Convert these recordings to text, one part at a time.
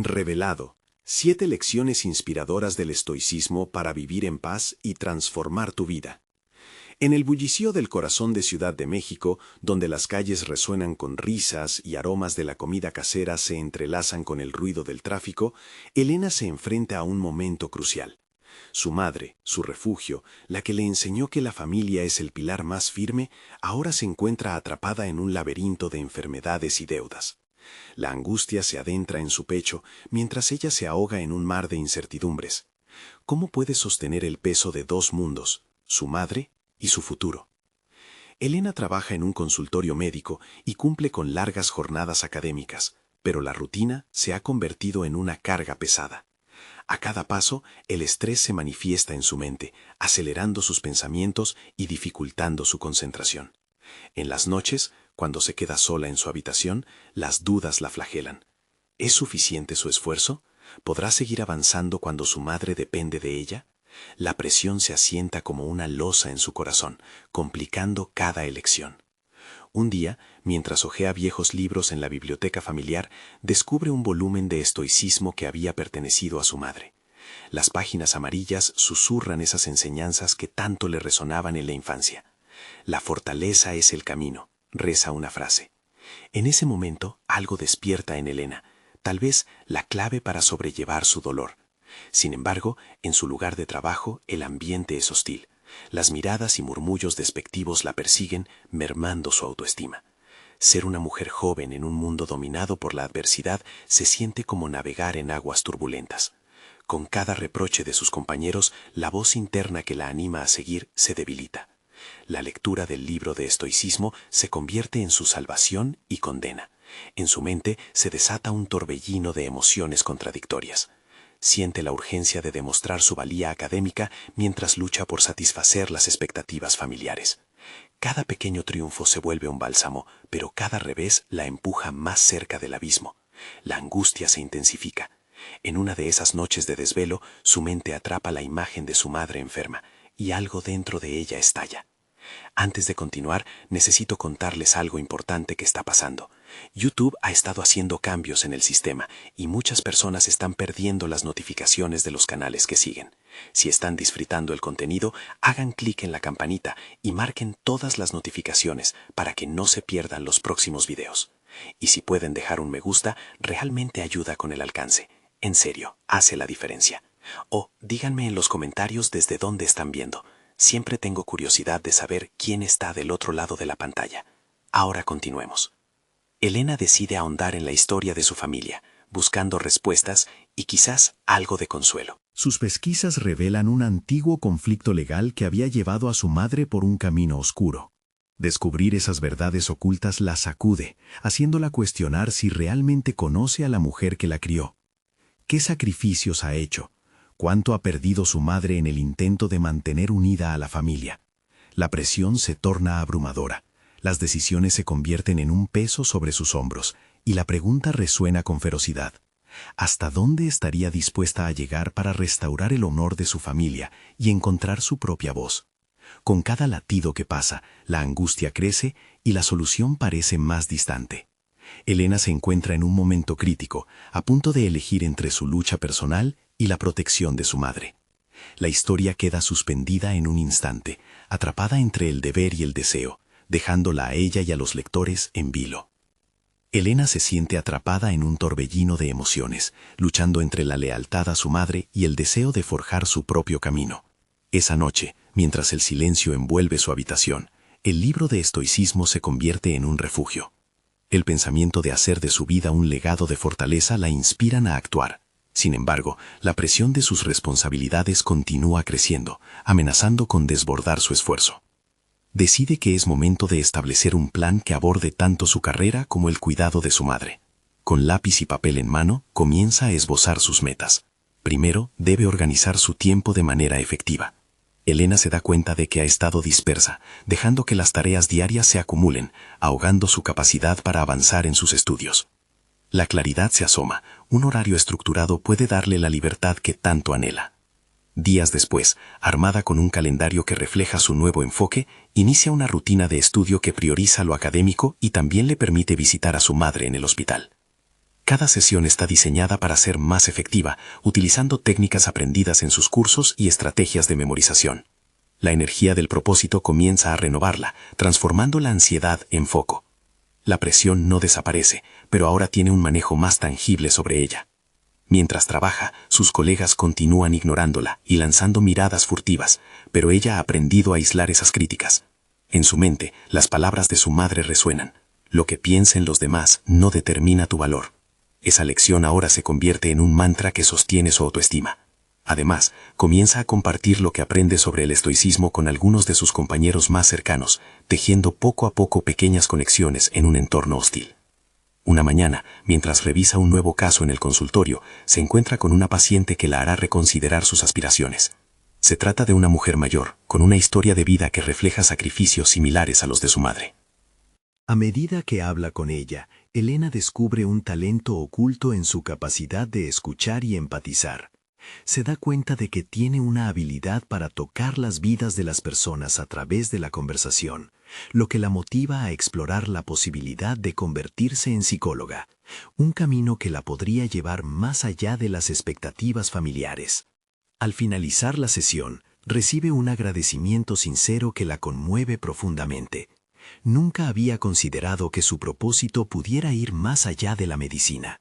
Revelado. 7 lecciones inspiradoras del estoicismo para vivir en paz y transformar tu vida. En el bullicio del corazón de Ciudad de México, donde las calles resuenan con risas y aromas de la comida casera se entrelazan con el ruido del tráfico, Elena se enfrenta a un momento crucial. Su madre, su refugio, la que le enseñó que la familia es el pilar más firme, ahora se encuentra atrapada en un laberinto de enfermedades y deudas. La angustia se adentra en su pecho mientras ella se ahoga en un mar de incertidumbres. ¿Cómo puede sostener el peso de 2 mundos, su madre y su futuro? Elena trabaja en un consultorio médico y cumple con largas jornadas académicas, pero la rutina se ha convertido en una carga pesada. A cada paso, el estrés se manifiesta en su mente, acelerando sus pensamientos y dificultando su concentración. En las noches, cuando se queda sola en su habitación, las dudas la flagelan. ¿Es suficiente su esfuerzo? ¿Podrá seguir avanzando cuando su madre depende de ella? La presión se asienta como una losa en su corazón, complicando cada elección. Un día, mientras hojea viejos libros en la biblioteca familiar, descubre un volumen de estoicismo que había pertenecido a su madre. Las páginas amarillas susurran esas enseñanzas que tanto le resonaban en la infancia. La fortaleza es el camino, reza una frase. En ese momento, algo despierta en Elena, tal vez la clave para sobrellevar su dolor. Sin embargo, en su lugar de trabajo, el ambiente es hostil. Las miradas y murmullos despectivos la persiguen, mermando su autoestima. Ser una mujer joven en un mundo dominado por la adversidad se siente como navegar en aguas turbulentas. Con cada reproche de sus compañeros, la voz interna que la anima a seguir se debilita. La lectura del libro de estoicismo se convierte en su salvación y condena. En su mente se desata un torbellino de emociones contradictorias. Siente la urgencia de demostrar su valía académica mientras lucha por satisfacer las expectativas familiares. Cada pequeño triunfo se vuelve un bálsamo, pero cada revés la empuja más cerca del abismo. La angustia se intensifica. En una de esas noches de desvelo, su mente atrapa la imagen de su madre enferma, y algo dentro de ella estalla. Antes de continuar, necesito contarles algo importante que está pasando. YouTube ha estado haciendo cambios en el sistema y muchas personas están perdiendo las notificaciones de los canales que siguen. Si están disfrutando el contenido, hagan clic en la campanita y marquen todas las notificaciones para que no se pierdan los próximos videos. Y si pueden dejar un me gusta, realmente ayuda con el alcance. En serio, hace la diferencia. O díganme en los comentarios desde dónde están viendo. Siempre tengo curiosidad de saber quién está del otro lado de la pantalla. Ahora continuemos. Elena decide ahondar en la historia de su familia, buscando respuestas y quizás algo de consuelo. Sus pesquisas revelan un antiguo conflicto legal que había llevado a su madre por un camino oscuro. Descubrir esas verdades ocultas la sacude, haciéndola cuestionar si realmente conoce a la mujer que la crió. ¿Qué sacrificios ha hecho? ¿Cuánto ha perdido su madre en el intento de mantener unida a la familia? La presión se torna abrumadora, las decisiones se convierten en un peso sobre sus hombros, y la pregunta resuena con ferocidad. ¿Hasta dónde estaría dispuesta a llegar para restaurar el honor de su familia y encontrar su propia voz? Con cada latido que pasa, la angustia crece y la solución parece más distante. Elena se encuentra en un momento crítico, a punto de elegir entre su lucha personal y la protección de su madre. La historia queda suspendida en un instante, atrapada entre el deber y el deseo, dejándola a ella y a los lectores en vilo. Elena se siente atrapada en un torbellino de emociones, luchando entre la lealtad a su madre y el deseo de forjar su propio camino. Esa noche, mientras el silencio envuelve su habitación, el libro de estoicismo se convierte en un refugio. El pensamiento de hacer de su vida un legado de fortaleza la inspiran a actuar. Sin embargo, la presión de sus responsabilidades continúa creciendo, amenazando con desbordar su esfuerzo. Decide que es momento de establecer un plan que aborde tanto su carrera como el cuidado de su madre. Con lápiz y papel en mano, comienza a esbozar sus metas. Primero, debe organizar su tiempo de manera efectiva. Elena se da cuenta de que ha estado dispersa, dejando que las tareas diarias se acumulen, ahogando su capacidad para avanzar en sus estudios. La claridad se asoma, un horario estructurado puede darle la libertad que tanto anhela. Días después, armada con un calendario que refleja su nuevo enfoque, inicia una rutina de estudio que prioriza lo académico y también le permite visitar a su madre en el hospital. Cada sesión está diseñada para ser más efectiva, utilizando técnicas aprendidas en sus cursos y estrategias de memorización. La energía del propósito comienza a renovarla, transformando la ansiedad en foco. La presión no desaparece, pero ahora tiene un manejo más tangible sobre ella. Mientras trabaja, sus colegas continúan ignorándola y lanzando miradas furtivas, pero ella ha aprendido a aislar esas críticas. En su mente, las palabras de su madre resuenan. Lo que piensen los demás no determina tu valor. Esa lección ahora se convierte en un mantra que sostiene su autoestima. Además, comienza a compartir lo que aprende sobre el estoicismo con algunos de sus compañeros más cercanos, tejiendo poco a poco pequeñas conexiones en un entorno hostil. Una mañana, mientras revisa un nuevo caso en el consultorio, se encuentra con una paciente que la hará reconsiderar sus aspiraciones. Se trata de una mujer mayor, con una historia de vida que refleja sacrificios similares a los de su madre. A medida que habla con ella, Elena descubre un talento oculto en su capacidad de escuchar y empatizar. Se da cuenta de que tiene una habilidad para tocar las vidas de las personas a través de la conversación, lo que la motiva a explorar la posibilidad de convertirse en psicóloga, un camino que la podría llevar más allá de las expectativas familiares. Al finalizar la sesión, recibe un agradecimiento sincero que la conmueve profundamente. Nunca había considerado que su propósito pudiera ir más allá de la medicina.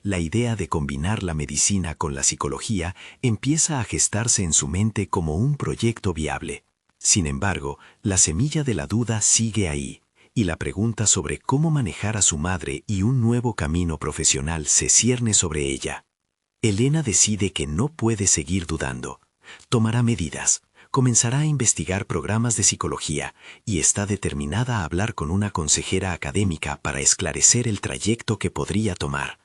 La idea de combinar la medicina con la psicología empieza a gestarse en su mente como un proyecto viable. Sin embargo, la semilla de la duda sigue ahí, y la pregunta sobre cómo manejar a su madre y un nuevo camino profesional se cierne sobre ella. Elena decide que no puede seguir dudando. Tomará medidas, comenzará a investigar programas de psicología y está determinada a hablar con una consejera académica para esclarecer el trayecto que podría tomar.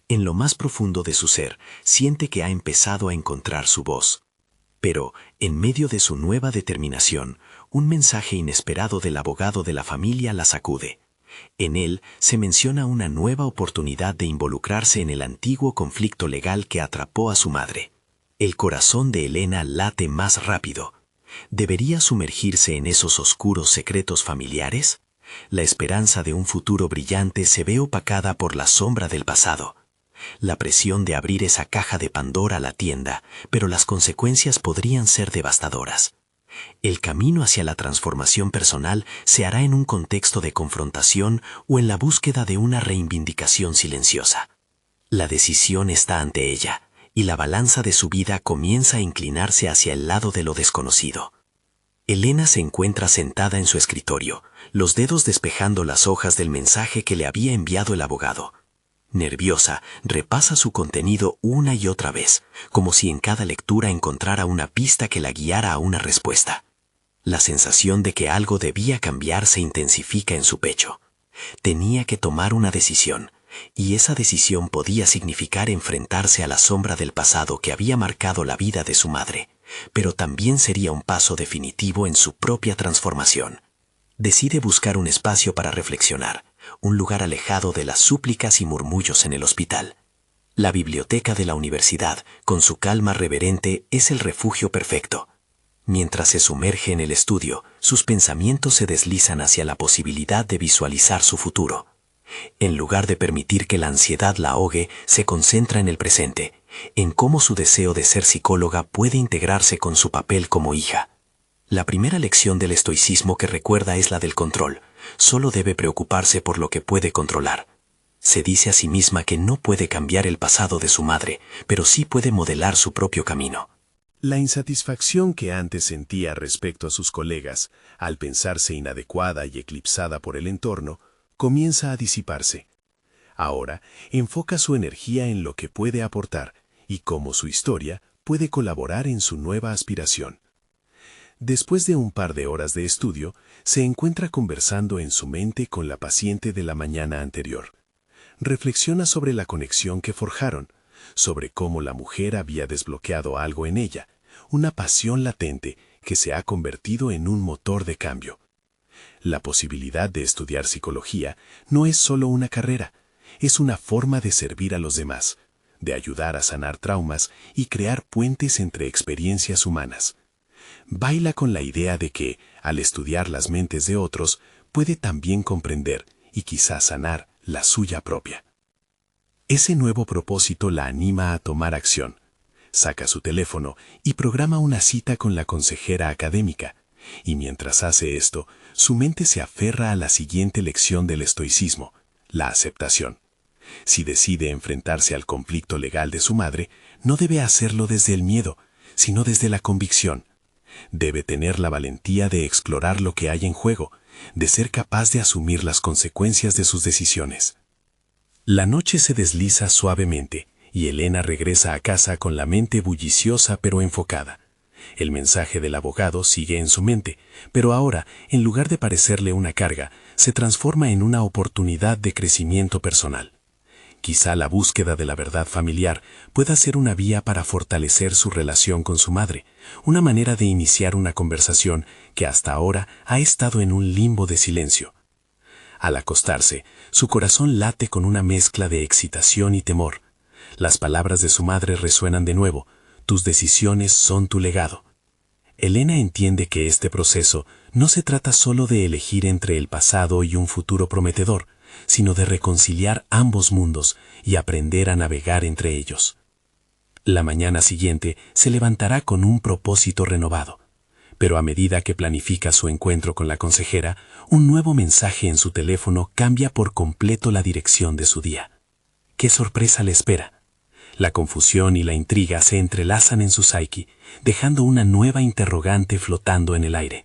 En lo más profundo de su ser, siente que ha empezado a encontrar su voz. Pero, en medio de su nueva determinación, un mensaje inesperado del abogado de la familia la sacude. En él se menciona una nueva oportunidad de involucrarse en el antiguo conflicto legal que atrapó a su madre. El corazón de Elena late más rápido. ¿Debería sumergirse en esos oscuros secretos familiares? La esperanza de un futuro brillante se ve opacada por la sombra del pasado. La presión de abrir esa caja de Pandora la tienda, pero las consecuencias podrían ser devastadoras. El camino hacia la transformación personal se hará en un contexto de confrontación o en la búsqueda de una reivindicación silenciosa. La decisión está ante ella, y la balanza de su vida comienza a inclinarse hacia el lado de lo desconocido. Elena se encuentra sentada en su escritorio, los dedos despejando las hojas del mensaje que le había enviado el abogado. Nerviosa, repasa su contenido una y otra vez, como si en cada lectura encontrara una pista que la guiara a una respuesta. La sensación de que algo debía cambiar se intensifica en su pecho. Tenía que tomar una decisión, y esa decisión podía significar enfrentarse a la sombra del pasado que había marcado la vida de su madre, pero también sería un paso definitivo en su propia transformación. Decide buscar un espacio para reflexionar, un lugar alejado de las súplicas y murmullos en el hospital. La biblioteca de la universidad, con su calma reverente, es el refugio perfecto. Mientras se sumerge en el estudio, sus pensamientos se deslizan hacia la posibilidad de visualizar su futuro. En lugar de permitir que la ansiedad la ahogue, se concentra en el presente, en cómo su deseo de ser psicóloga puede integrarse con su papel como hija. La primera lección del estoicismo que recuerda es la del control. Solo debe preocuparse por lo que puede controlar. Se dice a sí misma que no puede cambiar el pasado de su madre, pero sí puede modelar su propio camino. La insatisfacción que antes sentía respecto a sus colegas, al pensarse inadecuada y eclipsada por el entorno, comienza a disiparse. Ahora enfoca su energía en lo que puede aportar y cómo su historia puede colaborar en su nueva aspiración. Después de un par de horas de estudio, se encuentra conversando en su mente con la paciente de la mañana anterior. Reflexiona sobre la conexión que forjaron, sobre cómo la mujer había desbloqueado algo en ella, una pasión latente que se ha convertido en un motor de cambio. La posibilidad de estudiar psicología no es solo una carrera, es una forma de servir a los demás, de ayudar a sanar traumas y crear puentes entre experiencias humanas. Baila con la idea de que, al estudiar las mentes de otros, puede también comprender y quizás sanar la suya propia. Ese nuevo propósito la anima a tomar acción. Saca su teléfono y programa una cita con la consejera académica. Y mientras hace esto, su mente se aferra a la siguiente lección del estoicismo, la aceptación. Si decide enfrentarse al conflicto legal de su madre, no debe hacerlo desde el miedo, sino desde la convicción. Debe tener la valentía de explorar lo que hay en juego, de ser capaz de asumir las consecuencias de sus decisiones. La noche se desliza suavemente y Elena regresa a casa con la mente bulliciosa pero enfocada. El mensaje del abogado sigue en su mente, pero ahora, en lugar de parecerle una carga, se transforma en una oportunidad de crecimiento personal. Quizá la búsqueda de la verdad familiar pueda ser una vía para fortalecer su relación con su madre, una manera de iniciar una conversación que hasta ahora ha estado en un limbo de silencio. Al acostarse, su corazón late con una mezcla de excitación y temor. Las palabras de su madre resuenan de nuevo: tus decisiones son tu legado. Elena entiende que este proceso no se trata solo de elegir entre el pasado y un futuro prometedor, sino de reconciliar ambos mundos y aprender a navegar entre ellos. La mañana siguiente se levantará con un propósito renovado, pero a medida que planifica su encuentro con la consejera, un nuevo mensaje en su teléfono cambia por completo la dirección de su día. ¿Qué sorpresa le espera? La confusión y la intriga se entrelazan en su psique, dejando una nueva interrogante flotando en el aire.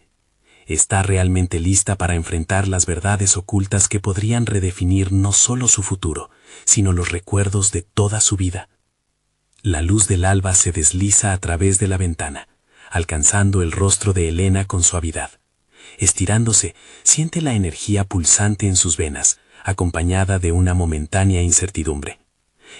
¿Está realmente lista para enfrentar las verdades ocultas que podrían redefinir no solo su futuro, sino los recuerdos de toda su vida? La luz del alba se desliza a través de la ventana, alcanzando el rostro de Elena con suavidad. Estirándose, siente la energía pulsante en sus venas, acompañada de una momentánea incertidumbre.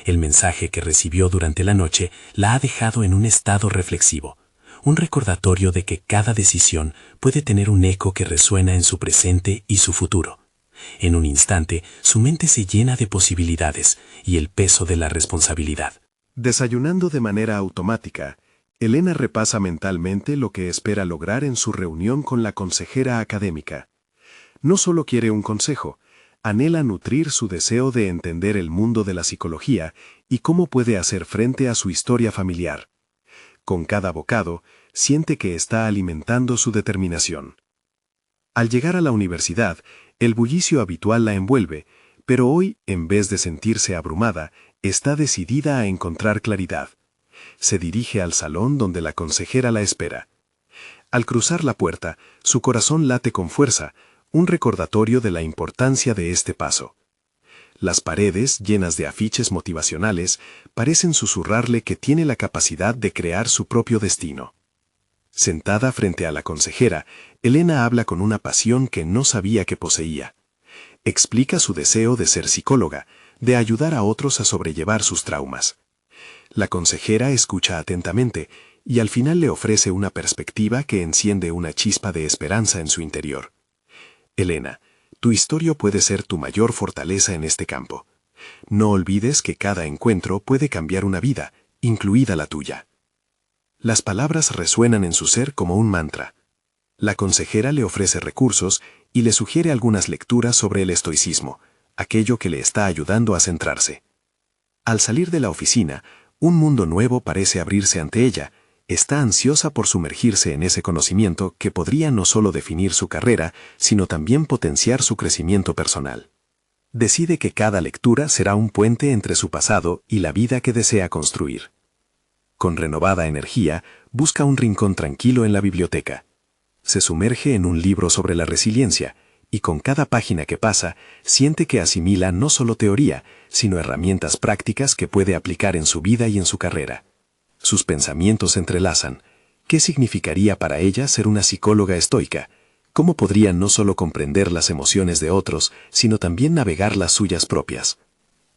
El mensaje que recibió durante la noche la ha dejado en un estado reflexivo, un recordatorio de que cada decisión puede tener un eco que resuena en su presente y su futuro. En un instante, su mente se llena de posibilidades y el peso de la responsabilidad. Desayunando de manera automática, Elena repasa mentalmente lo que espera lograr en su reunión con la consejera académica. No solo quiere un consejo, anhela nutrir su deseo de entender el mundo de la psicología y cómo puede hacer frente a su historia familiar. Con cada bocado, siente que está alimentando su determinación. Al llegar a la universidad, el bullicio habitual la envuelve, pero hoy, en vez de sentirse abrumada, está decidida a encontrar claridad. Se dirige al salón donde la consejera la espera. Al cruzar la puerta, su corazón late con fuerza, un recordatorio de la importancia de este paso. Las paredes, llenas de afiches motivacionales, parecen susurrarle que tiene la capacidad de crear su propio destino. Sentada frente a la consejera, Elena habla con una pasión que no sabía que poseía. Explica su deseo de ser psicóloga, de ayudar a otros a sobrellevar sus traumas. La consejera escucha atentamente y al final le ofrece una perspectiva que enciende una chispa de esperanza en su interior. Elena, tu historia puede ser tu mayor fortaleza en este campo. No olvides que cada encuentro puede cambiar una vida, incluida la tuya. Las palabras resuenan en su ser como un mantra. La consejera le ofrece recursos y le sugiere algunas lecturas sobre el estoicismo, aquello que le está ayudando a centrarse. Al salir de la oficina, un mundo nuevo parece abrirse ante ella. Está ansiosa por sumergirse en ese conocimiento que podría no solo definir su carrera, sino también potenciar su crecimiento personal. Decide que cada lectura será un puente entre su pasado y la vida que desea construir. Con renovada energía, busca un rincón tranquilo en la biblioteca. Se sumerge en un libro sobre la resiliencia, y con cada página que pasa, siente que asimila no solo teoría, sino herramientas prácticas que puede aplicar en su vida y en su carrera. Sus pensamientos se entrelazan. ¿Qué significaría para ella ser una psicóloga estoica? ¿Cómo podría no solo comprender las emociones de otros, sino también navegar las suyas propias?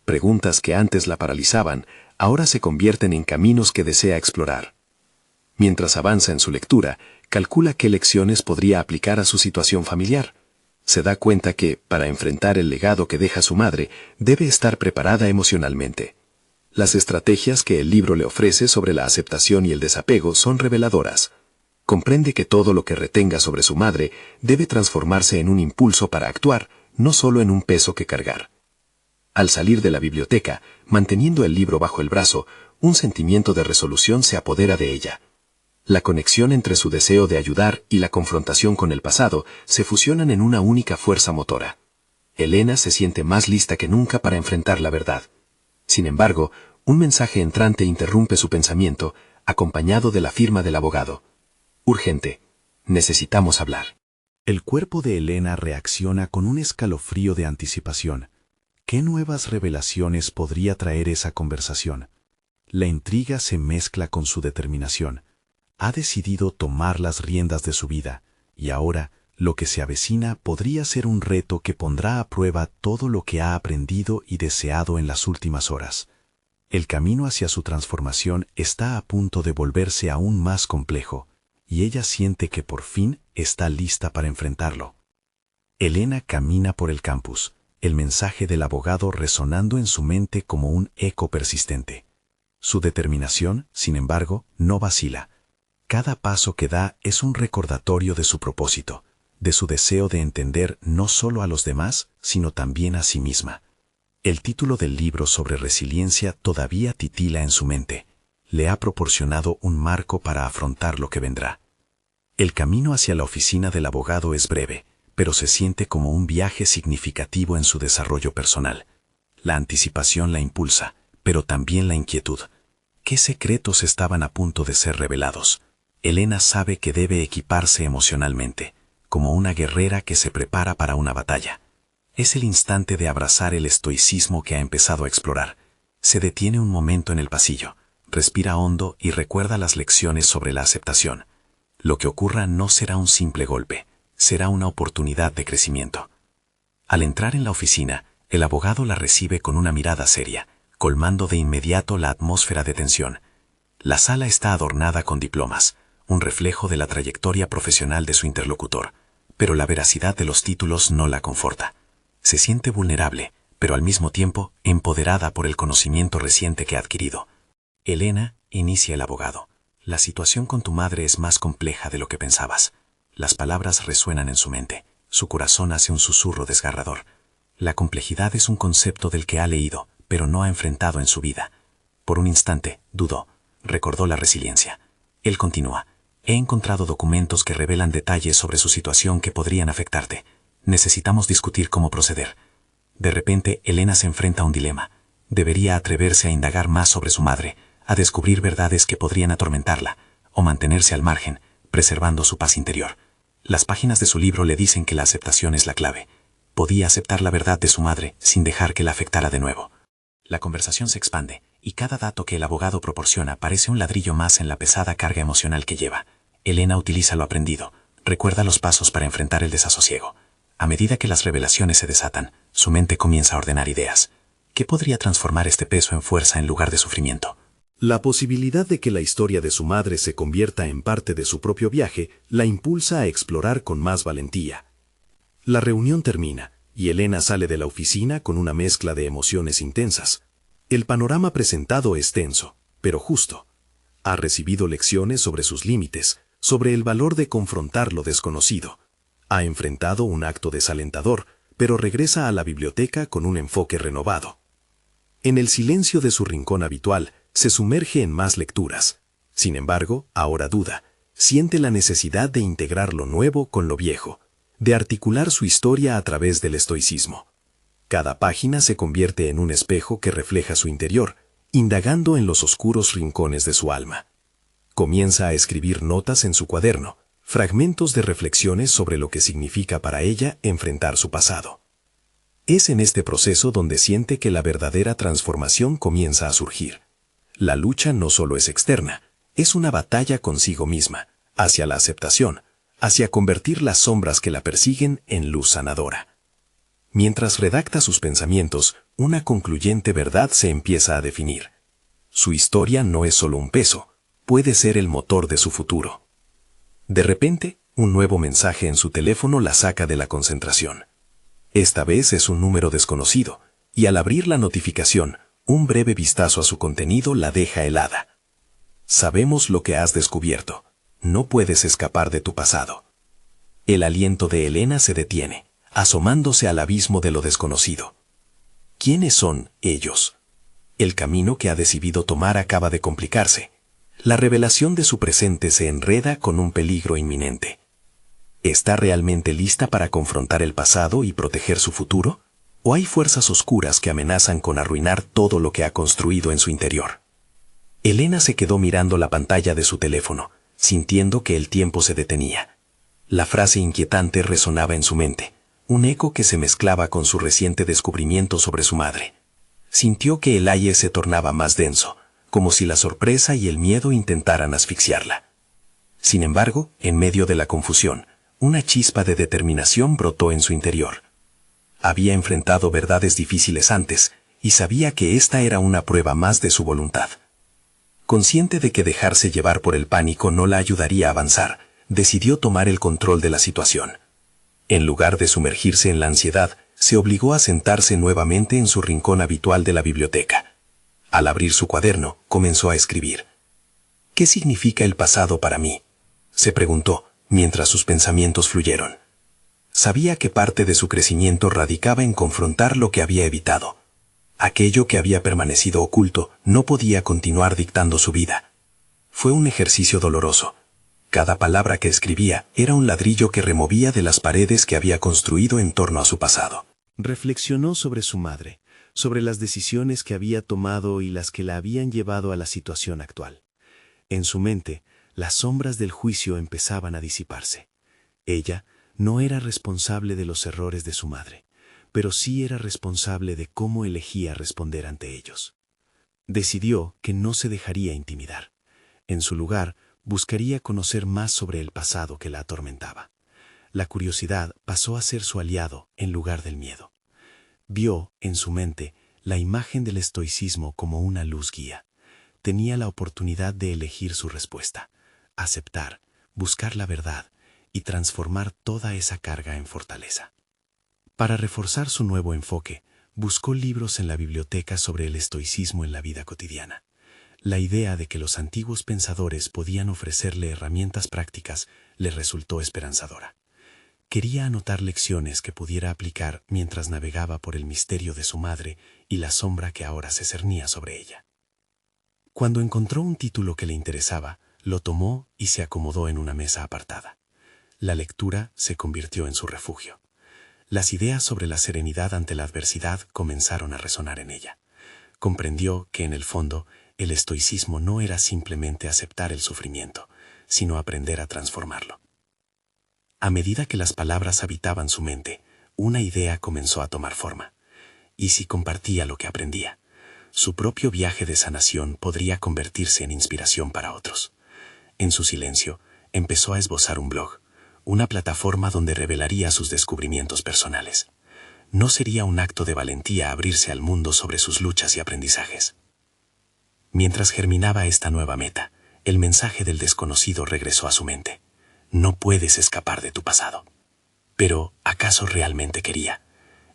Preguntas que antes la paralizaban, ahora se convierten en caminos que desea explorar. Mientras avanza en su lectura, calcula qué lecciones podría aplicar a su situación familiar. Se da cuenta que, para enfrentar el legado que deja su madre, debe estar preparada emocionalmente. Las estrategias que el libro le ofrece sobre la aceptación y el desapego son reveladoras. Comprende que todo lo que retenga sobre su madre debe transformarse en un impulso para actuar, no solo en un peso que cargar. Al salir de la biblioteca, manteniendo el libro bajo el brazo, un sentimiento de resolución se apodera de ella. La conexión entre su deseo de ayudar y la confrontación con el pasado se fusionan en una única fuerza motora. Elena se siente más lista que nunca para enfrentar la verdad. Sin embargo, un mensaje entrante interrumpe su pensamiento, acompañado de la firma del abogado. Urgente. Necesitamos hablar. El cuerpo de Elena reacciona con un escalofrío de anticipación. ¿Qué nuevas revelaciones podría traer esa conversación? La intriga se mezcla con su determinación. Ha decidido tomar las riendas de su vida, y ahora lo que se avecina podría ser un reto que pondrá a prueba todo lo que ha aprendido y deseado en las últimas horas. El camino hacia su transformación está a punto de volverse aún más complejo, y ella siente que por fin está lista para enfrentarlo. Elena camina por el campus, el mensaje del abogado resonando en su mente como un eco persistente. Su determinación, sin embargo, no vacila. Cada paso que da es un recordatorio de su propósito, de su deseo de entender no solo a los demás, sino también a sí misma. El título del libro sobre resiliencia todavía titila en su mente. Le ha proporcionado un marco para afrontar lo que vendrá. El camino hacia la oficina del abogado es breve, pero se siente como un viaje significativo en su desarrollo personal. La anticipación la impulsa, pero también la inquietud. ¿Qué secretos estaban a punto de ser revelados? Elena sabe que debe equiparse emocionalmente, como una guerrera que se prepara para una batalla. Es el instante de abrazar el estoicismo que ha empezado a explorar. Se detiene un momento en el pasillo, respira hondo y recuerda las lecciones sobre la aceptación. Lo que ocurra no será un simple golpe, será una oportunidad de crecimiento. Al entrar en la oficina, el abogado la recibe con una mirada seria, colmando de inmediato la atmósfera de tensión. La sala está adornada con diplomas, un reflejo de la trayectoria profesional de su interlocutor, pero la veracidad de los títulos no la conforta. Se siente vulnerable, pero al mismo tiempo empoderada por el conocimiento reciente que ha adquirido. Elena, inicia el abogado. La situación con tu madre es más compleja de lo que pensabas. Las palabras resuenan en su mente. Su corazón hace un susurro desgarrador. La complejidad es un concepto del que ha leído, pero no ha enfrentado en su vida. Por un instante, dudó. Recordó la resiliencia. Él continúa. He encontrado documentos que revelan detalles sobre su situación que podrían afectarte. Necesitamos discutir cómo proceder. De repente, Elena se enfrenta a un dilema. Debería atreverse a indagar más sobre su madre, a descubrir verdades que podrían atormentarla, o mantenerse al margen, preservando su paz interior. Las páginas de su libro le dicen que la aceptación es la clave. Podía aceptar la verdad de su madre sin dejar que la afectara de nuevo. La conversación se expande, y cada dato que el abogado proporciona parece un ladrillo más en la pesada carga emocional que lleva. Elena utiliza lo aprendido, recuerda los pasos para enfrentar el desasosiego. A medida que las revelaciones se desatan, su mente comienza a ordenar ideas. ¿Qué podría transformar este peso en fuerza en lugar de sufrimiento? La posibilidad de que la historia de su madre se convierta en parte de su propio viaje la impulsa a explorar con más valentía. La reunión termina, y Elena sale de la oficina con una mezcla de emociones intensas. El panorama presentado es tenso, pero justo. Ha recibido lecciones sobre sus límites, sobre el valor de confrontar lo desconocido. Ha enfrentado un acto desalentador, pero regresa a la biblioteca con un enfoque renovado. En el silencio de su rincón habitual, se sumerge en más lecturas. Sin embargo, ahora duda. Siente la necesidad de integrar lo nuevo con lo viejo, de articular su historia a través del estoicismo. Cada página se convierte en un espejo que refleja su interior, indagando en los oscuros rincones de su alma. Comienza a escribir notas en su cuaderno, fragmentos de reflexiones sobre lo que significa para ella enfrentar su pasado. Es en este proceso donde siente que la verdadera transformación comienza a surgir. La lucha no solo es externa, es una batalla consigo misma, hacia la aceptación, hacia convertir las sombras que la persiguen en luz sanadora. Mientras redacta sus pensamientos, una concluyente verdad se empieza a definir. Su historia no es solo un peso, puede ser el motor de su futuro. De repente, un nuevo mensaje en su teléfono la saca de la concentración. Esta vez es un número desconocido, y al abrir la notificación, un breve vistazo a su contenido la deja helada. Sabemos lo que has descubierto. No puedes escapar de tu pasado. El aliento de Elena se detiene, asomándose al abismo de lo desconocido. ¿Quiénes son ellos? El camino que ha decidido tomar acaba de complicarse. La revelación de su presente se enreda con un peligro inminente. ¿Está realmente lista para confrontar el pasado y proteger su futuro? ¿O hay fuerzas oscuras que amenazan con arruinar todo lo que ha construido en su interior? Elena se quedó mirando la pantalla de su teléfono, sintiendo que el tiempo se detenía. La frase inquietante resonaba en su mente, un eco que se mezclaba con su reciente descubrimiento sobre su madre. Sintió que el aire se tornaba más denso, como si la sorpresa y el miedo intentaran asfixiarla. Sin embargo, en medio de la confusión, una chispa de determinación brotó en su interior. Había enfrentado verdades difíciles antes, y sabía que esta era una prueba más de su voluntad. Consciente de que dejarse llevar por el pánico no la ayudaría a avanzar, decidió tomar el control de la situación. En lugar de sumergirse en la ansiedad, se obligó a sentarse nuevamente en su rincón habitual de la biblioteca. Al abrir su cuaderno, comenzó a escribir. ¿Qué significa el pasado para mí?, se preguntó, mientras sus pensamientos fluyeron. Sabía que parte de su crecimiento radicaba en confrontar lo que había evitado. Aquello que había permanecido oculto no podía continuar dictando su vida. Fue un ejercicio doloroso. Cada palabra que escribía era un ladrillo que removía de las paredes que había construido en torno a su pasado. Reflexionó sobre su madre, sobre las decisiones que había tomado y las que la habían llevado a la situación actual. En su mente, las sombras del juicio empezaban a disiparse. Ella no era responsable de los errores de su madre, pero sí era responsable de cómo elegía responder ante ellos. Decidió que no se dejaría intimidar. En su lugar, buscaría conocer más sobre el pasado que la atormentaba. La curiosidad pasó a ser su aliado en lugar del miedo. Vio, en su mente, la imagen del estoicismo como una luz guía. Tenía la oportunidad de elegir su respuesta, aceptar, buscar la verdad y transformar toda esa carga en fortaleza. Para reforzar su nuevo enfoque, buscó libros en la biblioteca sobre el estoicismo en la vida cotidiana. La idea de que los antiguos pensadores podían ofrecerle herramientas prácticas le resultó esperanzadora. Quería anotar lecciones que pudiera aplicar mientras navegaba por el misterio de su madre y la sombra que ahora se cernía sobre ella. Cuando encontró un título que le interesaba, lo tomó y se acomodó en una mesa apartada. La lectura se convirtió en su refugio. Las ideas sobre la serenidad ante la adversidad comenzaron a resonar en ella. Comprendió que, en el fondo, el estoicismo no era simplemente aceptar el sufrimiento, sino aprender a transformarlo. A medida que las palabras habitaban su mente, una idea comenzó a tomar forma. ¿Y si compartía lo que aprendía? Su propio viaje de sanación podría convertirse en inspiración para otros. En su silencio, empezó a esbozar un blog, una plataforma donde revelaría sus descubrimientos personales. No sería un acto de valentía abrirse al mundo sobre sus luchas y aprendizajes. Mientras germinaba esta nueva meta, el mensaje del desconocido regresó a su mente. No puedes escapar de tu pasado. Pero, ¿acaso realmente quería?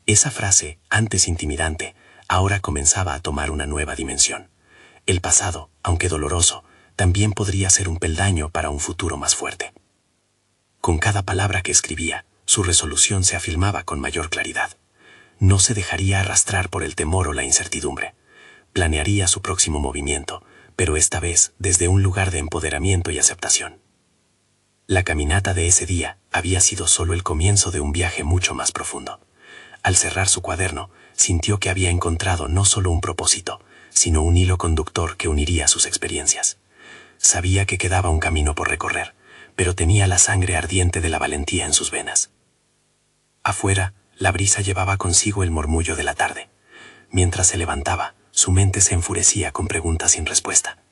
Esa frase, antes intimidante, ahora comenzaba a tomar una nueva dimensión. El pasado, aunque doloroso, también podría ser un peldaño para un futuro más fuerte. Con cada palabra que escribía, su resolución se afirmaba con mayor claridad. No se dejaría arrastrar por el temor o la incertidumbre. Planearía su próximo movimiento, pero esta vez desde un lugar de empoderamiento y aceptación. La caminata de ese día había sido solo el comienzo de un viaje mucho más profundo. Al cerrar su cuaderno, sintió que había encontrado no solo un propósito, sino un hilo conductor que uniría sus experiencias. Sabía que quedaba un camino por recorrer, pero tenía la sangre ardiente de la valentía en sus venas. Afuera, la brisa llevaba consigo el murmullo de la tarde. Mientras se levantaba, su mente se enfurecía con preguntas sin respuesta.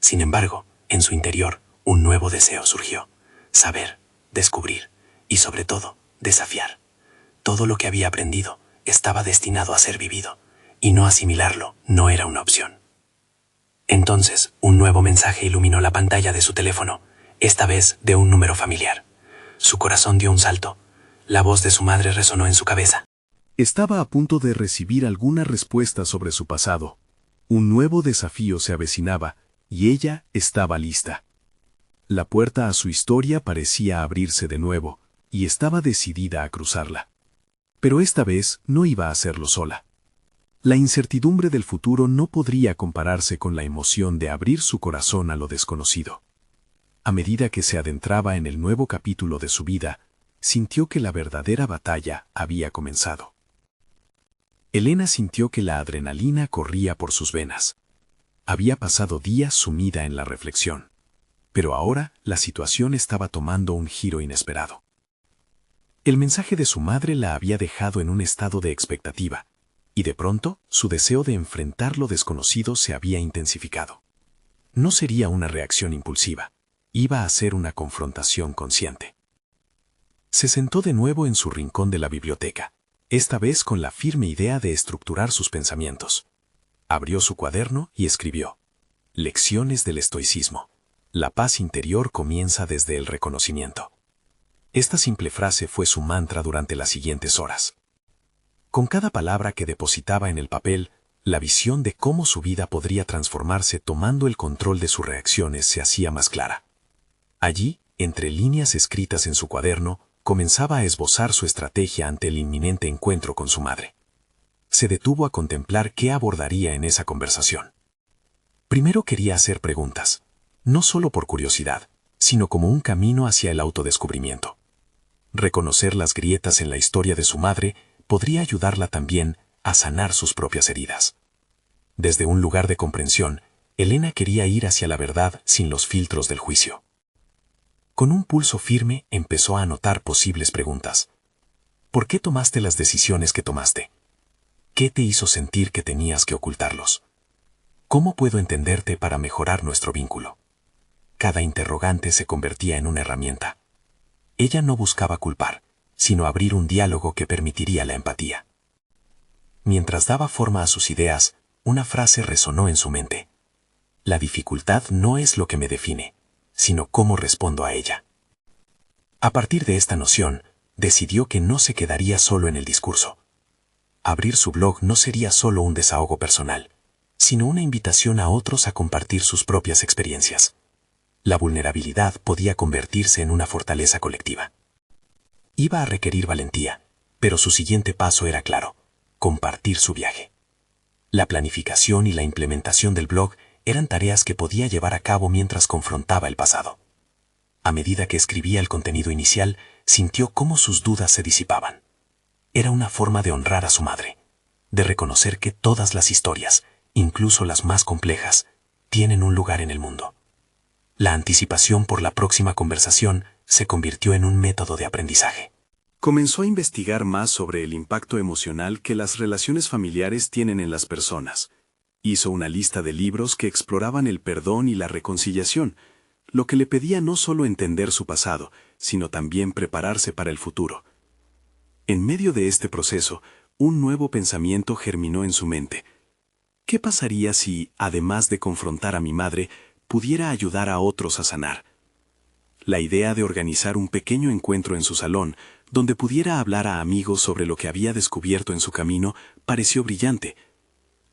Sin embargo, en su interior, un nuevo deseo surgió: saber, descubrir y, sobre todo, desafiar. Todo lo que había aprendido estaba destinado a ser vivido, y no asimilarlo no era una opción. Entonces, un nuevo mensaje iluminó la pantalla de su teléfono, esta vez de un número familiar. Su corazón dio un salto. La voz de su madre resonó en su cabeza. Estaba a punto de recibir alguna respuesta sobre su pasado. Un nuevo desafío se avecinaba, y ella estaba lista. La puerta a su historia parecía abrirse de nuevo, y estaba decidida a cruzarla. Pero esta vez no iba a hacerlo sola. La incertidumbre del futuro no podría compararse con la emoción de abrir su corazón a lo desconocido. A medida que se adentraba en el nuevo capítulo de su vida, sintió que la verdadera batalla había comenzado. Elena sintió que la adrenalina corría por sus venas. Había pasado días sumida en la reflexión, pero ahora la situación estaba tomando un giro inesperado. El mensaje de su madre la había dejado en un estado de expectativa, y de pronto su deseo de enfrentar lo desconocido se había intensificado. No sería una reacción impulsiva, iba a ser una confrontación consciente. Se sentó de nuevo en su rincón de la biblioteca, esta vez con la firme idea de estructurar sus pensamientos. Abrió su cuaderno y escribió: Lecciones del estoicismo. La paz interior comienza desde el reconocimiento. Esta simple frase fue su mantra durante las siguientes horas. Con cada palabra que depositaba en el papel, la visión de cómo su vida podría transformarse tomando el control de sus reacciones se hacía más clara. Allí, entre líneas escritas en su cuaderno, comenzaba a esbozar su estrategia ante el inminente encuentro con su madre. Se detuvo a contemplar qué abordaría en esa conversación. Primero quería hacer preguntas, no solo por curiosidad, sino como un camino hacia el autodescubrimiento. Reconocer las grietas en la historia de su madre podría ayudarla también a sanar sus propias heridas. Desde un lugar de comprensión, Elena quería ir hacia la verdad sin los filtros del juicio. Con un pulso firme empezó a anotar posibles preguntas. ¿Por qué tomaste las decisiones que tomaste? ¿Qué te hizo sentir que tenías que ocultarlos? ¿Cómo puedo entenderte para mejorar nuestro vínculo? Cada interrogante se convertía en una herramienta. Ella no buscaba culpar, sino abrir un diálogo que permitiría la empatía. Mientras daba forma a sus ideas, una frase resonó en su mente. La dificultad no es lo que me define, sino cómo respondo a ella. A partir de esta noción, decidió que no se quedaría solo en el discurso. Abrir su blog no sería solo un desahogo personal, sino una invitación a otros a compartir sus propias experiencias. La vulnerabilidad podía convertirse en una fortaleza colectiva. Iba a requerir valentía, pero su siguiente paso era claro: compartir su viaje. La planificación y la implementación del blog eran tareas que podía llevar a cabo mientras confrontaba el pasado. A medida que escribía el contenido inicial, sintió cómo sus dudas se disipaban. Era una forma de honrar a su madre, de reconocer que todas las historias, incluso las más complejas, tienen un lugar en el mundo. La anticipación por la próxima conversación se convirtió en un método de aprendizaje. Comenzó a investigar más sobre el impacto emocional que las relaciones familiares tienen en las personas. Hizo una lista de libros que exploraban el perdón y la reconciliación, lo que le pedía no solo entender su pasado, sino también prepararse para el futuro. En medio de este proceso, un nuevo pensamiento germinó en su mente. ¿Qué pasaría si, además de confrontar a mi madre, pudiera ayudar a otros a sanar? La idea de organizar un pequeño encuentro en su salón, donde pudiera hablar a amigos sobre lo que había descubierto en su camino, pareció brillante.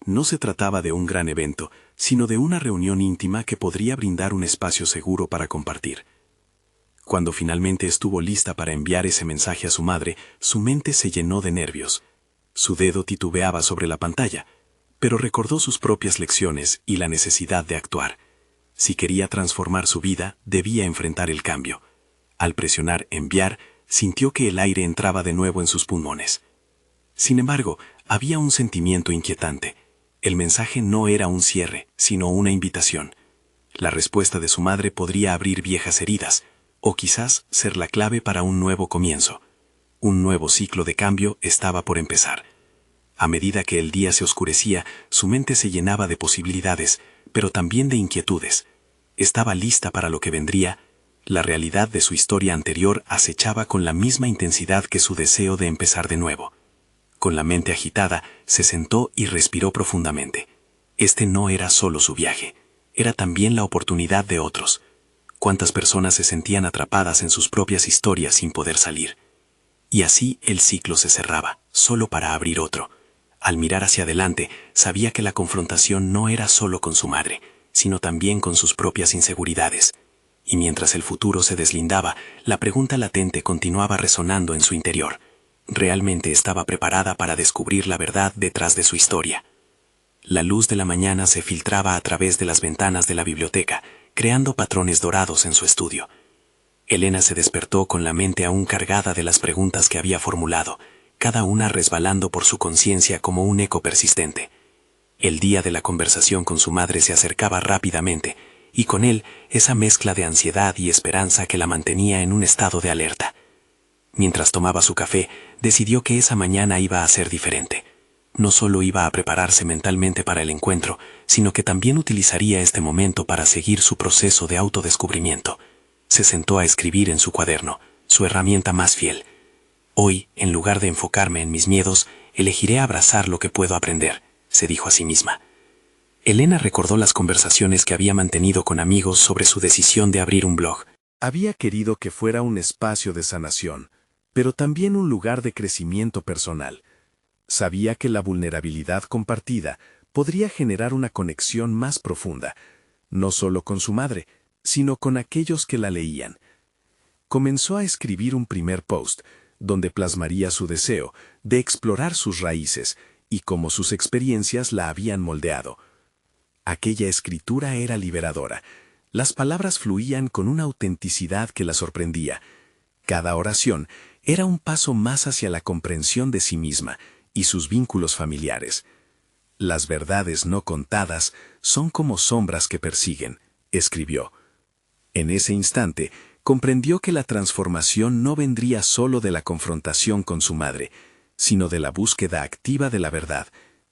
No se trataba de un gran evento, sino de una reunión íntima que podría brindar un espacio seguro para compartir. Cuando finalmente estuvo lista para enviar ese mensaje a su madre, su mente se llenó de nervios. Su dedo titubeaba sobre la pantalla, pero recordó sus propias lecciones y la necesidad de actuar. Si quería transformar su vida, debía enfrentar el cambio. Al presionar enviar, sintió que el aire entraba de nuevo en sus pulmones. Sin embargo, había un sentimiento inquietante. El mensaje no era un cierre, sino una invitación. La respuesta de su madre podría abrir viejas heridas, o quizás ser la clave para un nuevo comienzo. Un nuevo ciclo de cambio estaba por empezar. A medida que el día se oscurecía, su mente se llenaba de posibilidades, pero también de inquietudes. Estaba lista para lo que vendría. La realidad de su historia anterior acechaba con la misma intensidad que su deseo de empezar de nuevo. Con la mente agitada, se sentó y respiró profundamente. Este no era solo su viaje, era también la oportunidad de otros. Cuántas personas se sentían atrapadas en sus propias historias sin poder salir. Y así el ciclo se cerraba, solo para abrir otro. Al mirar hacia adelante, sabía que la confrontación no era solo con su madre, sino también con sus propias inseguridades. Y mientras el futuro se deslindaba, la pregunta latente continuaba resonando en su interior. realmente estaba preparada para descubrir la verdad detrás de su historia. La luz de la mañana se filtraba a través de las ventanas de la biblioteca, creando patrones dorados en su estudio. Elena se despertó con la mente aún cargada de las preguntas que había formulado, cada una resbalando por su conciencia como un eco persistente. El día de la conversación con su madre se acercaba rápidamente, y con él esa mezcla de ansiedad y esperanza que la mantenía en un estado de alerta. Mientras tomaba su café, decidió que esa mañana iba a ser diferente. No solo iba a prepararse mentalmente para el encuentro, sino que también utilizaría este momento para seguir su proceso de autodescubrimiento. Se sentó a escribir en su cuaderno, su herramienta más fiel. Hoy, en lugar de enfocarme en mis miedos, elegiré abrazar lo que puedo aprender, se dijo a sí misma. Elena recordó las conversaciones que había mantenido con amigos sobre su decisión de abrir un blog. Había querido que fuera un espacio de sanación, pero también un lugar de crecimiento personal. Sabía que la vulnerabilidad compartida podría generar una conexión más profunda, no solo con su madre, sino con aquellos que la leían. Comenzó a escribir un primer post, donde plasmaría su deseo de explorar sus raíces y cómo sus experiencias la habían moldeado. Aquella escritura era liberadora. Las palabras fluían con una autenticidad que la sorprendía. Cada oración era un paso más hacia la comprensión de sí misma y sus vínculos familiares. Las verdades no contadas son como sombras que persiguen, escribió. En ese instante, comprendió que la transformación no vendría solo de la confrontación con su madre, sino de la búsqueda activa de la verdad,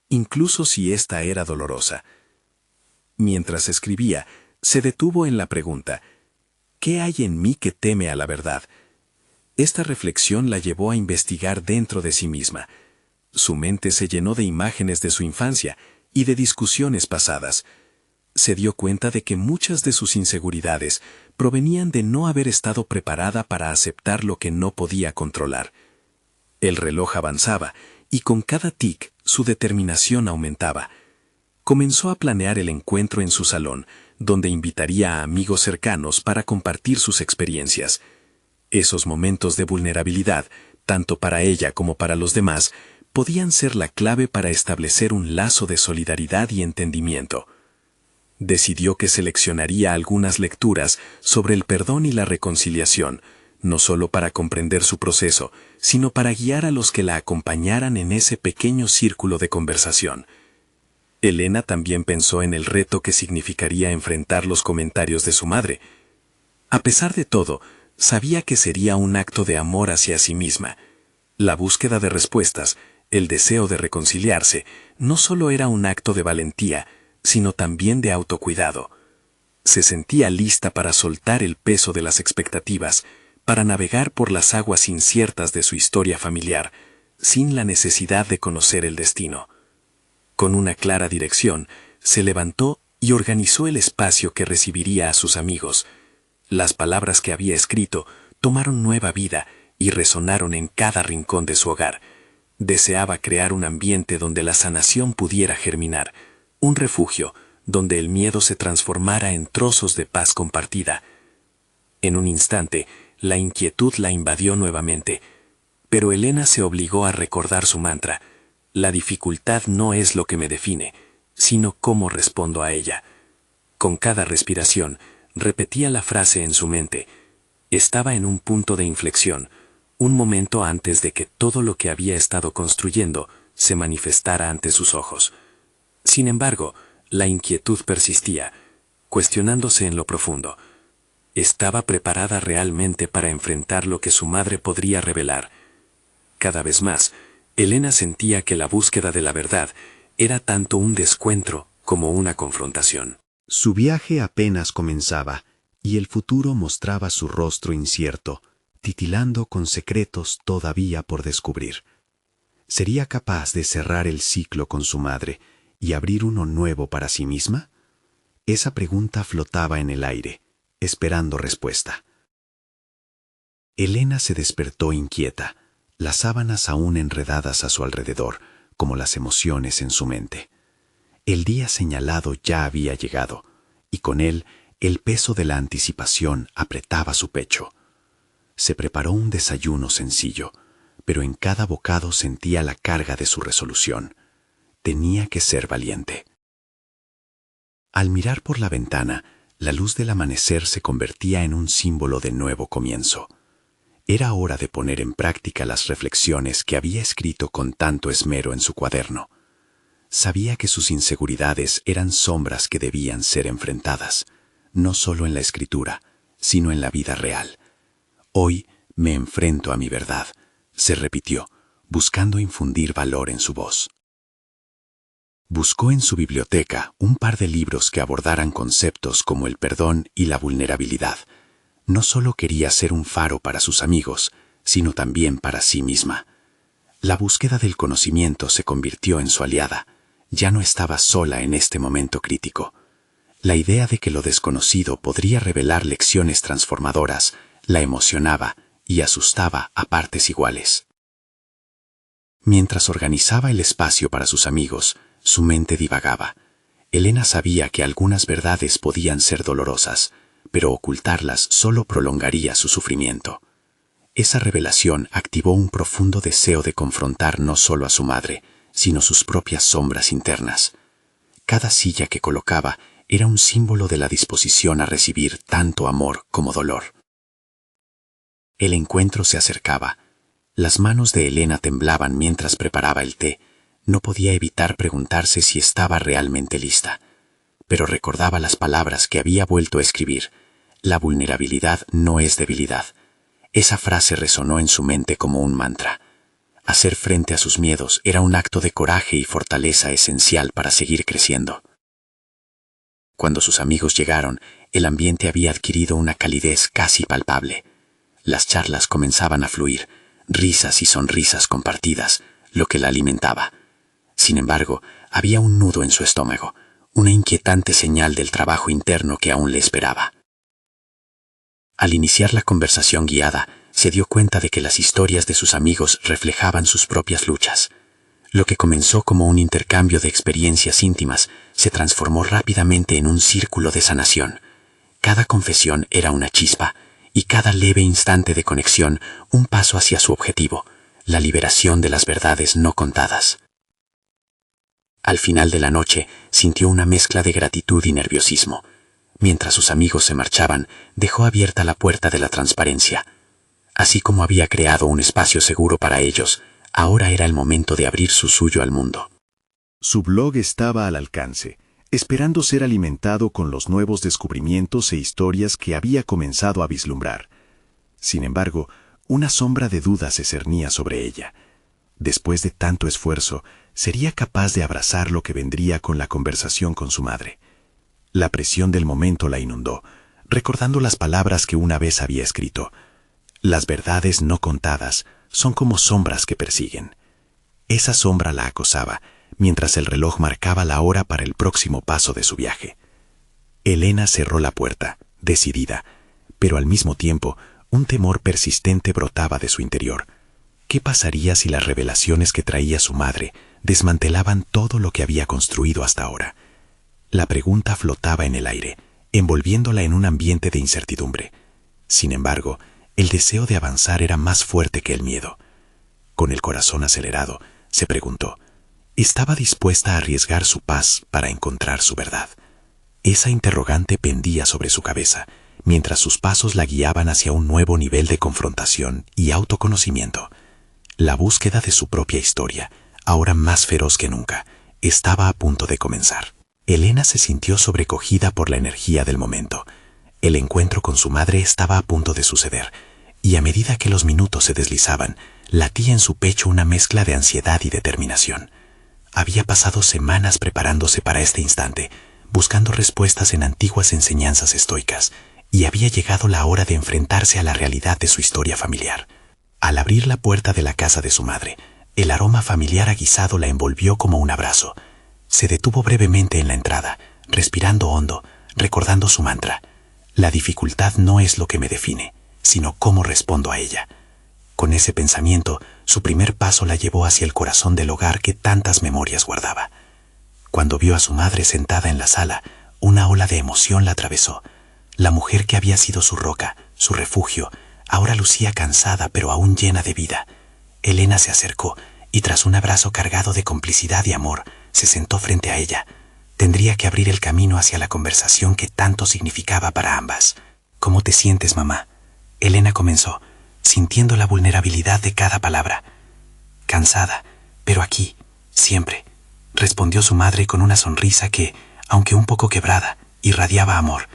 incluso si ésta era dolorosa. Mientras escribía, se detuvo en la pregunta: ¿qué hay en mí que teme a la verdad? Esta reflexión la llevó a investigar dentro de sí misma. Su mente se llenó de imágenes de su infancia y de discusiones pasadas. Se dio cuenta de que muchas de sus inseguridades provenían de no haber estado preparada para aceptar lo que no podía controlar. El reloj avanzaba y con cada tic su determinación aumentaba. Comenzó a planear el encuentro en su salón, donde invitaría a amigos cercanos para compartir sus experiencias. Esos momentos de vulnerabilidad, tanto para ella como para los demás, podían ser la clave para establecer un lazo de solidaridad y entendimiento. Decidió que seleccionaría algunas lecturas sobre el perdón y la reconciliación, no solo para comprender su proceso, sino para guiar a los que la acompañaran en ese pequeño círculo de conversación. Elena también pensó en el reto que significaría enfrentar los comentarios de su madre. A pesar de todo, sabía que sería un acto de amor hacia sí misma. La búsqueda de respuestas, el deseo de reconciliarse, no solo era un acto de valentía, sino también de autocuidado. Se sentía lista para soltar el peso de las expectativas, para navegar por las aguas inciertas de su historia familiar, sin la necesidad de conocer el destino. Con una clara dirección, se levantó y organizó el espacio que recibiría a sus amigos. Las palabras que había escrito tomaron nueva vida y resonaron en cada rincón de su hogar. Deseaba crear un ambiente donde la sanación pudiera germinar, un refugio donde el miedo se transformara en trozos de paz compartida. En un instante, la inquietud la invadió nuevamente, pero Elena se obligó a recordar su mantra: la dificultad no es lo que me define, sino cómo respondo a ella. Con cada respiración, repetía la frase en su mente. Estaba en un punto de inflexión, un momento antes de que todo lo que había estado construyendo se manifestara ante sus ojos. Sin embargo, la inquietud persistía, cuestionándose en lo profundo. ¿Estaba preparada realmente para enfrentar lo que su madre podría revelar? Cada vez más, Elena sentía que la búsqueda de la verdad era tanto un descuentro como una confrontación. Su viaje apenas comenzaba, y el futuro mostraba su rostro incierto, titilando con secretos todavía por descubrir. ¿Sería capaz de cerrar el ciclo con su madre y abrir uno nuevo para sí misma? Esa pregunta flotaba en el aire, esperando respuesta. Elena se despertó inquieta, las sábanas aún enredadas a su alrededor, como las emociones en su mente. El día señalado ya había llegado, y con él el peso de la anticipación apretaba su pecho. Se preparó un desayuno sencillo, pero en cada bocado sentía la carga de su resolución. Tenía que ser valiente. Al mirar por la ventana, la luz del amanecer se convertía en un símbolo de nuevo comienzo. Era hora de poner en práctica las reflexiones que había escrito con tanto esmero en su cuaderno. Sabía que sus inseguridades eran sombras que debían ser enfrentadas, no solo en la escritura, sino en la vida real. Hoy me enfrento a mi verdad, se repitió, buscando infundir valor en su voz. Buscó en su biblioteca un par de libros que abordaran conceptos como el perdón y la vulnerabilidad. No solo quería ser un faro para sus amigos, sino también para sí misma. La búsqueda del conocimiento se convirtió en su aliada. Ya no estaba sola en este momento crítico. La idea de que lo desconocido podría revelar lecciones transformadoras la emocionaba y asustaba a partes iguales. Mientras organizaba el espacio para sus amigos, su mente divagaba. Elena sabía que algunas verdades podían ser dolorosas, pero ocultarlas solo prolongaría su sufrimiento. Esa revelación activó un profundo deseo de confrontar no solo a su madre, sino sus propias sombras internas. Cada silla que colocaba era un símbolo de la disposición a recibir tanto amor como dolor. El encuentro se acercaba. Las manos de Elena temblaban mientras preparaba el té. No podía evitar preguntarse si estaba realmente lista. Pero recordaba las palabras que había vuelto a escribir. La vulnerabilidad no es debilidad. Esa frase resonó en su mente como un mantra. Hacer frente a sus miedos era un acto de coraje y fortaleza esencial para seguir creciendo. Cuando sus amigos llegaron, el ambiente había adquirido una calidez casi palpable. Las charlas comenzaban a fluir, risas y sonrisas compartidas, lo que la alimentaba. Sin embargo, había un nudo en su estómago, una inquietante señal del trabajo interno que aún le esperaba. Al iniciar la conversación guiada, se dio cuenta de que las historias de sus amigos reflejaban sus propias luchas. Lo que comenzó como un intercambio de experiencias íntimas se transformó rápidamente en un círculo de sanación. Cada confesión era una chispa, y cada leve instante de conexión un paso hacia su objetivo, la liberación de las verdades no contadas. Al final de la noche sintió una mezcla de gratitud y nerviosismo. Mientras sus amigos se marchaban, dejó abierta la puerta de la transparencia. Así como había creado un espacio seguro para ellos, ahora era el momento de abrir su suyo al mundo. Su blog estaba al alcance, esperando ser alimentado con los nuevos descubrimientos e historias que había comenzado a vislumbrar. Sin embargo, una sombra de duda se cernía sobre ella. Después de tanto esfuerzo, ¿sería capaz de abrazar lo que vendría con la conversación con su madre? La presión del momento la inundó, recordando las palabras que una vez había escrito. Las verdades no contadas son como sombras que persiguen. Esa sombra la acosaba, mientras el reloj marcaba la hora para el próximo paso de su viaje. Elena cerró la puerta, decidida, pero al mismo tiempo un temor persistente brotaba de su interior. ¿Qué pasaría si las revelaciones que traía su madre desmantelaban todo lo que había construido hasta ahora? La pregunta flotaba en el aire, envolviéndola en un ambiente de incertidumbre. Sin embargo, el deseo de avanzar era más fuerte que el miedo. Con el corazón acelerado, se preguntó, ¿estaba dispuesta a arriesgar su paz para encontrar su verdad? Esa interrogante pendía sobre su cabeza, mientras sus pasos la guiaban hacia un nuevo nivel de confrontación y autoconocimiento. La búsqueda de su propia historia, ahora más feroz que nunca, estaba a punto de comenzar. Elena se sintió sobrecogida por la energía del momento. El encuentro con su madre estaba a punto de suceder, y a medida que los minutos se deslizaban, latía en su pecho una mezcla de ansiedad y determinación. Había pasado semanas preparándose para este instante, buscando respuestas en antiguas enseñanzas estoicas, y había llegado la hora de enfrentarse a la realidad de su historia familiar. Al abrir la puerta de la casa de su madre, el aroma familiar aguisado la envolvió como un abrazo. Se detuvo brevemente en la entrada, respirando hondo, recordando su mantra. La dificultad no es lo que me define, sino cómo respondo a ella. Con ese pensamiento, su primer paso la llevó hacia el corazón del hogar que tantas memorias guardaba. Cuando vio a su madre sentada en la sala, una ola de emoción la atravesó. La mujer que había sido su roca, su refugio, ahora lucía cansada pero aún llena de vida. Elena se acercó y tras un abrazo cargado de complicidad y amor, se sentó frente a ella. Tendría que abrir el camino hacia la conversación que tanto significaba para ambas. ¿Cómo te sientes, mamá? Elena comenzó, sintiendo la vulnerabilidad de cada palabra. Cansada, pero aquí, siempre, respondió su madre con una sonrisa que, aunque un poco quebrada, irradiaba amor.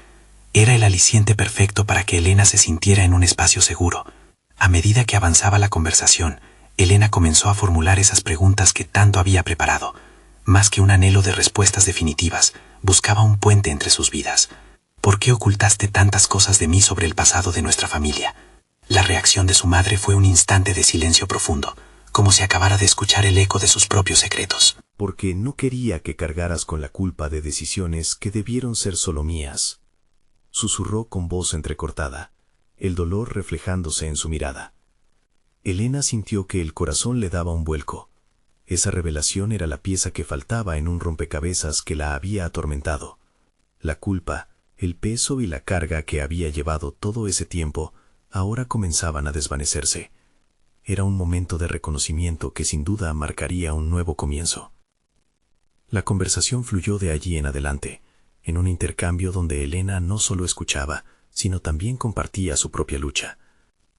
Era el aliciente perfecto para que Elena se sintiera en un espacio seguro. A medida que avanzaba la conversación, Elena comenzó a formular esas preguntas que tanto había preparado. Más que un anhelo de respuestas definitivas, buscaba un puente entre sus vidas. ¿Por qué ocultaste tantas cosas de mí sobre el pasado de nuestra familia? La reacción de su madre fue un instante de silencio profundo, como si acabara de escuchar el eco de sus propios secretos. Porque no quería que cargaras con la culpa de decisiones que debieron ser solo mías. Susurró con voz entrecortada, el dolor reflejándose en su mirada. Elena sintió que el corazón le daba un vuelco. Esa revelación era la pieza que faltaba en un rompecabezas que la había atormentado. La culpa, el peso y la carga que había llevado todo ese tiempo, ahora comenzaban a desvanecerse. Era un momento de reconocimiento que sin duda marcaría un nuevo comienzo. La conversación fluyó de allí en adelante, en un intercambio donde Elena no solo escuchaba, sino también compartía su propia lucha.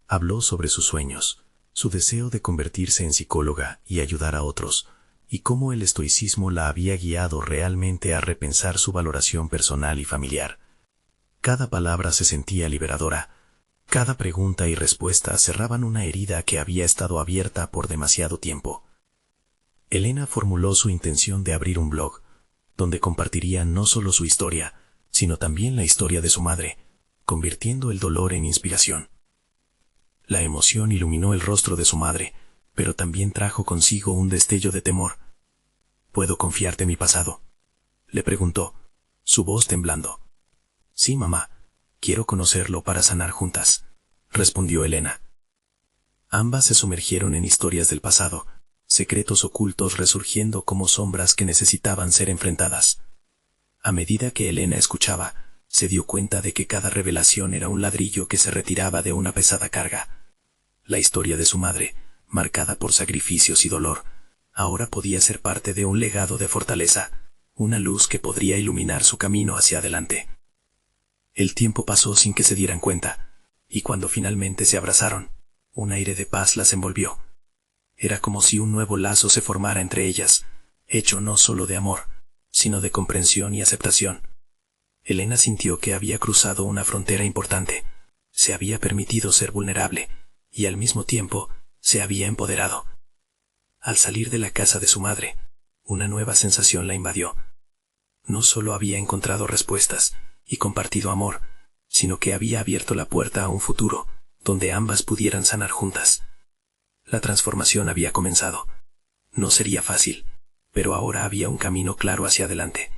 Habló sobre sus sueños, su deseo de convertirse en psicóloga y ayudar a otros, y cómo el estoicismo la había guiado realmente a repensar su valoración personal y familiar. Cada palabra se sentía liberadora. Cada pregunta y respuesta cerraban una herida que había estado abierta por demasiado tiempo. Elena formuló su intención de abrir un blog, donde compartiría no solo su historia, sino también la historia de su madre, convirtiendo el dolor en inspiración. La emoción iluminó el rostro de su madre, pero también trajo consigo un destello de temor. ¿Puedo confiarte en mi pasado?, le preguntó, su voz temblando. Sí, mamá, quiero conocerlo para sanar juntas, respondió Elena. Ambas se sumergieron en historias del pasado, secretos ocultos resurgiendo como sombras que necesitaban ser enfrentadas. A medida que Elena escuchaba, se dio cuenta de que cada revelación era un ladrillo que se retiraba de una pesada carga. La historia de su madre, marcada por sacrificios y dolor, ahora podía ser parte de un legado de fortaleza, una luz que podría iluminar su camino hacia adelante. El tiempo pasó sin que se dieran cuenta, y cuando finalmente se abrazaron, un aire de paz las envolvió. Era como si un nuevo lazo se formara entre ellas, hecho no solo de amor, sino de comprensión y aceptación. Elena sintió que había cruzado una frontera importante, se había permitido ser vulnerable, y al mismo tiempo se había empoderado. Al salir de la casa de su madre, una nueva sensación la invadió. No solo había encontrado respuestas y compartido amor, sino que había abierto la puerta a un futuro donde ambas pudieran sanar juntas. La transformación había comenzado. No sería fácil, pero ahora había un camino claro hacia adelante.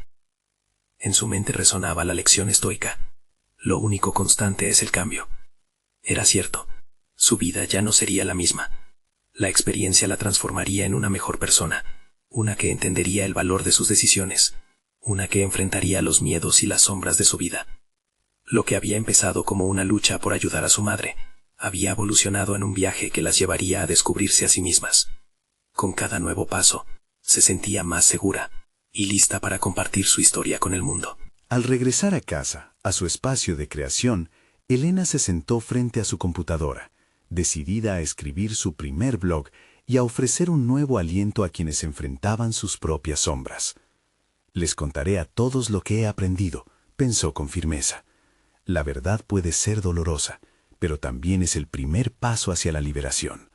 En su mente resonaba la lección estoica. Lo único constante es el cambio. Era cierto. Su vida ya no sería la misma. La experiencia la transformaría en una mejor persona, una que entendería el valor de sus decisiones, una que enfrentaría los miedos y las sombras de su vida. Lo que había empezado como una lucha por ayudar a su madre, había evolucionado en un viaje que las llevaría a descubrirse a sí mismas. Con cada nuevo paso, se sentía más segura y lista para compartir su historia con el mundo. Al regresar a casa, a su espacio de creación, Elena se sentó frente a su computadora, decidida a escribir su primer blog y a ofrecer un nuevo aliento a quienes enfrentaban sus propias sombras. Les contaré a todos lo que he aprendido, pensó con firmeza. La verdad puede ser dolorosa, pero también es el primer paso hacia la liberación.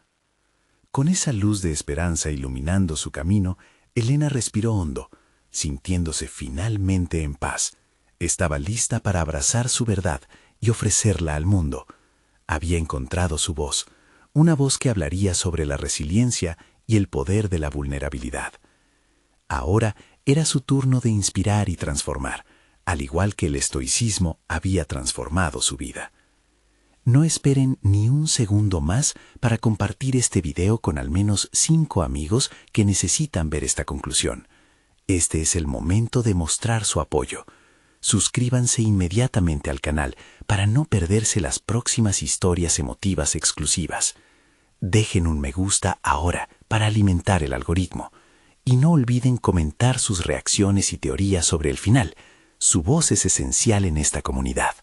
Con esa luz de esperanza iluminando su camino, Elena respiró hondo, sintiéndose finalmente en paz. Estaba lista para abrazar su verdad y ofrecerla al mundo. Había encontrado su voz, una voz que hablaría sobre la resiliencia y el poder de la vulnerabilidad. Ahora era su turno de inspirar y transformar, al igual que el estoicismo había transformado su vida. No esperen ni un segundo más para compartir este video con al menos 5 amigos que necesitan ver esta conclusión. Este es el momento de mostrar su apoyo. Suscríbanse inmediatamente al canal para no perderse las próximas historias emotivas exclusivas. Dejen un me gusta ahora para alimentar el algoritmo. Y no olviden comentar sus reacciones y teorías sobre el final. Su voz es esencial en esta comunidad.